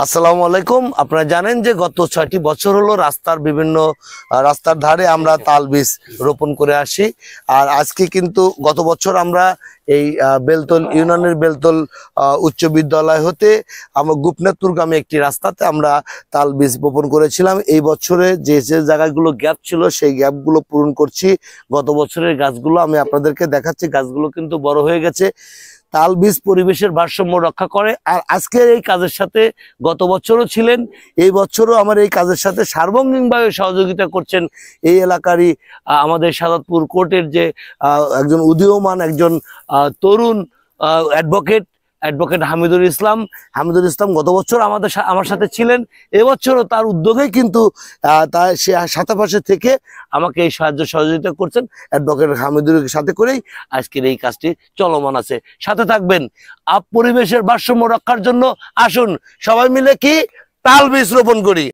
আসসালামু আলাইকুম। আপনারা জানেন যে গত ৬টি বছর হলো রাস্তার ধারে আমরা তাল বীজ রোপণ করে আসি। আর আজকে কিন্তু গত বছর আমরা এই বেলতল ইউনিয়নের বেলতল উচ্চ বিদ্যালয় হতে আমরা গোপনাথপুরগামী একটি রাস্তাতে আমরা তাল বীজ বপন করেছিলাম। এই বছরে যে যে জায়গাগুলো গ্যাপ ছিল সেই গ্যাপগুলো পূরণ করছি। গত বছরের গাছগুলো আমি আপনাদেরকে দেখাচ্ছি, গাছগুলো কিন্তু বড় হয়ে গেছে। তাল বীজ পরিবেশের ভারসাম্য রক্ষা করে। আর আজকের এই কাজের সাথে গত বছরও ছিলেন, এই বছরও আমার এই কাজের সাথে সার্বঙ্গীনভাবে সহযোগিতা করছেন এই এলাকারই আমাদের সাদাতপুর কোর্টের যে একজন উদীয়মান একজন তরুণ অ্যাডভোকেট হামিদুল ইসলাম। গত বছর আমার সাথে ছিলেন, এবছরও তার উদ্যোগেই কিন্তু সে সাথে পাশে থেকে আমাকে এই সাহায্য সহযোগিতা করছেন। অ্যাডভোকেট হামিদুলের সাথে করেই আজকের এই কাজটি চলমান আছে। সাথে থাকবেন। পরিবেশের ভারসাম্য রক্ষার জন্য আসুন সবাই মিলে কি তাল বীজ রোপণ করি।